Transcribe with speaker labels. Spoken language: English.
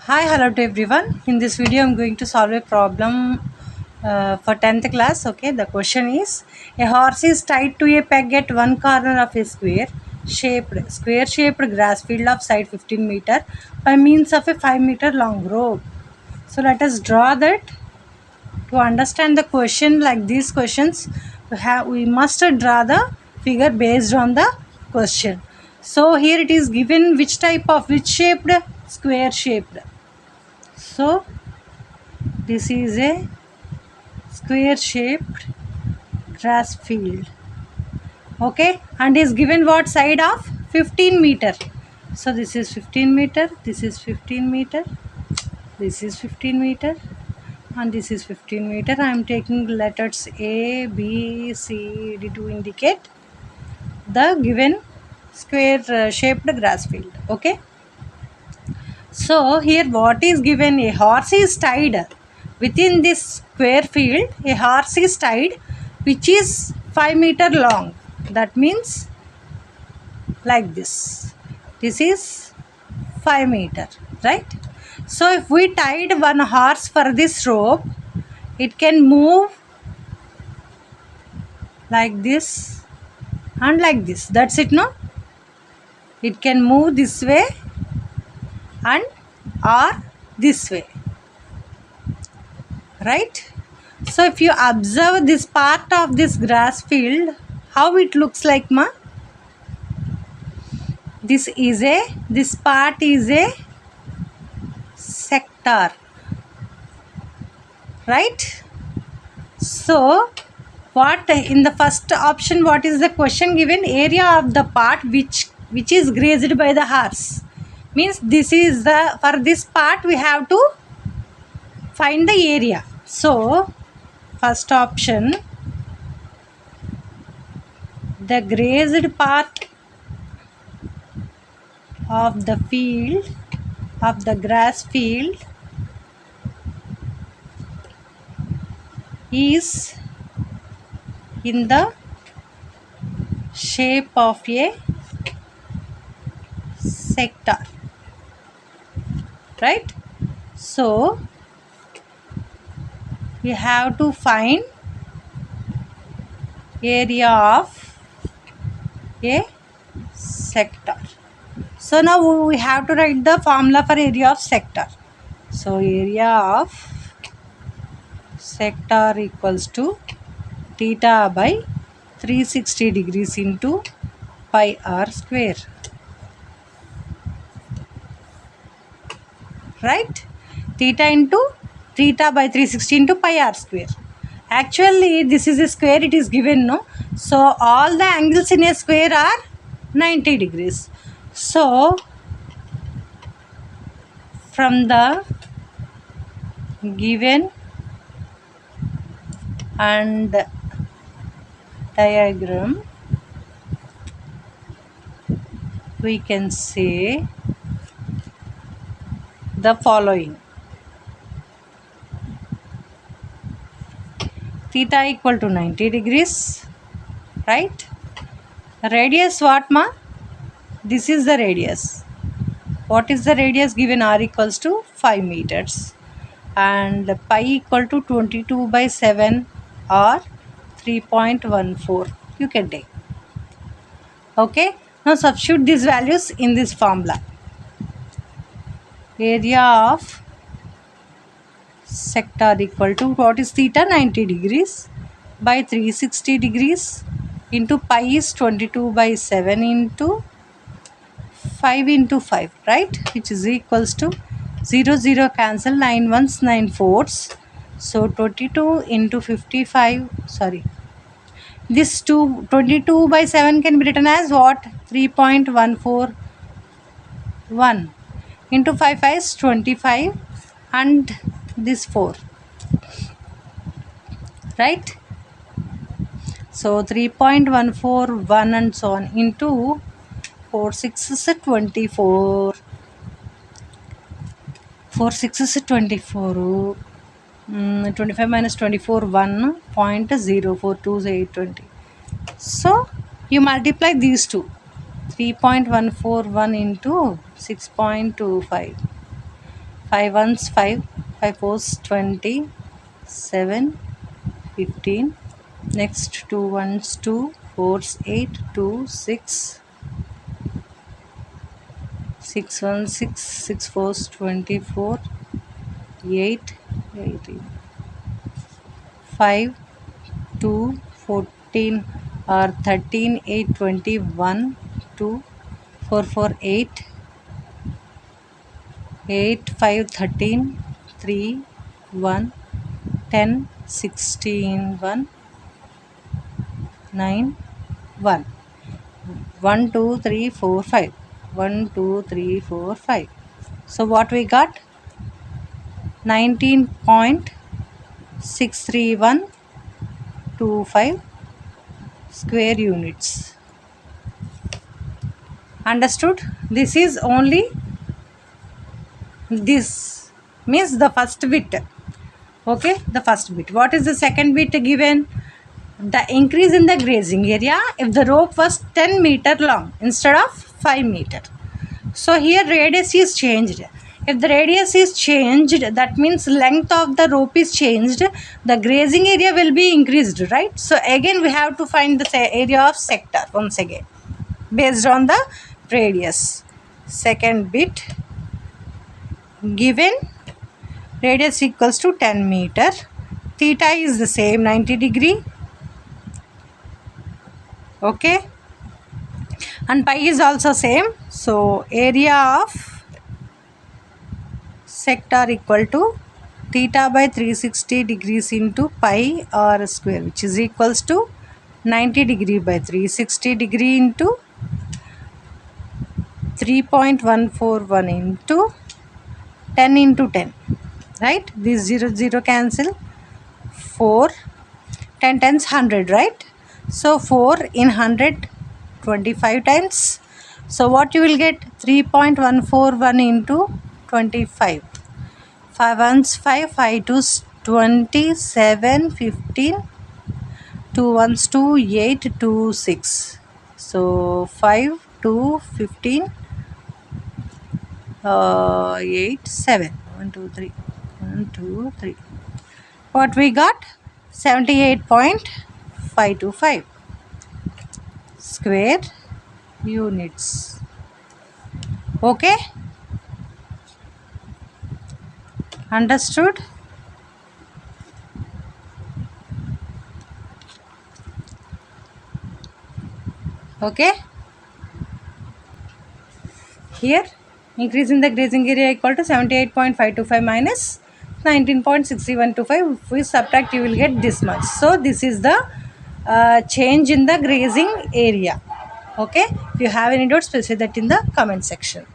Speaker 1: Hi, hello to everyone. In this video, I'm going to solve a problem for 10th class. Okay, the question is a horse is tied to a peg at one corner of a square shaped grass field of side 15 meter by means of a 5-meter long rope. So let us draw that. To understand the question like these questions, we must draw the figure based on the question. So here it is given which shaped, square shaped. So this is a square shaped grass field. Okay, and is given what side of 15 meter. So this is 15 meter, this is 15 meter, this is 15 meter, and this is 15 meter. I am taking letters A, B, C, D to indicate the given square shaped grass field. Okay, so here what is given, a horse is tied within this square field. A horse is tied which is 5-meter long. That means like this is 5 meter, right? So if we tied one horse for this rope, it can move like this and like this. That's it, no? It can move this way and or this way, right? So if you observe this part of this grass field, how it looks like, ma? This part is a sector, right? So what in the first option, what is the question given? Area of the part which is grazed by the horse. Means this is the, for this part we have to find the area. So first option, the grazed part of the field, of the grass field, is in the shape of a sector, right? So we have to find area of a sector. So now we have to write the formula for area of sector. So area of sector equals to theta by 360 degrees into pi r square, right? Theta by 360 into pi r square. Actually this is a square, it is given, no? So all the angles in a square are 90 degrees. So from the given and diagram we can say the following: theta equal to 90 degrees, right? Radius what, ma? This is the radius. What is the radius given? R equals to 5 meters, and pi equal to 22 by 7 or 3.14 you can take. Okay, now substitute these values in this formula. Area of sector equal to, what is theta? 90 degrees by 360 degrees into pi is 22 by 7 into 5 into 5, right? Which is equals to 0 0 cancel, 9 ones 9 fours. So 22 into 55, sorry, this 22 by 7 can be written as what? 3.141 into 5 is 25 and this 4, right? So 3.141 and so on into 4 6 is 24, 4 6 is 24, 25 minus 24 1.042 is 820. So you multiply these two, 3.141 into 6.25, 5 ones 5, 5 fours 20, 7, 15. Next 2 ones 2, 4s 8, 2, 6, 6 ones 6, 6 fours 24, 8, 18. 5, 2, 14 or 13, 8, 21, 2, 4, 4, 8, 8, 5, 13, 3, 1, 10, 16, 1, 9, 1. 1, 2, 3, 4, 5. 1, 2, 3, 4, 5. So what we got? 19.63125 square units. Understood? This is only this means the first bit. Okay, the first bit. What is the second bit given? The increase in the grazing area if the rope was 10 meter long instead of 5 meter. So here radius is changed. If the radius is changed, that means length of the rope is changed, the grazing area will be increased, right? So again we have to find the area of sector once again based on the radius. Second bit given radius equals to 10 meter, theta is the same 90 degree, okay, and pi is also same. So area of sector equal to theta by 360 degrees into pi r square, which is equals to 90 degree by 360 degree into 3.141 into 10 into 10, right? These 0 cancel. 4, 10 times 100, right? So 4 in 100, 25 times. So what you will get? 3.141 into 25. 5 ones 5, 5 twos 20, 7, 15, 2 ones 2, 8, 2, 6. So 5, 2, 15, 8, 7. 1, 2, 3. 1, 2, 3. What we got? 78.525 square units. Okay? Understood? Okay? Here, increase in the grazing area equal to 78.525 minus 19.6125. If we subtract, you will get this much. So, this is the change in the grazing area. Okay? If you have any doubts, please say that in the comment section.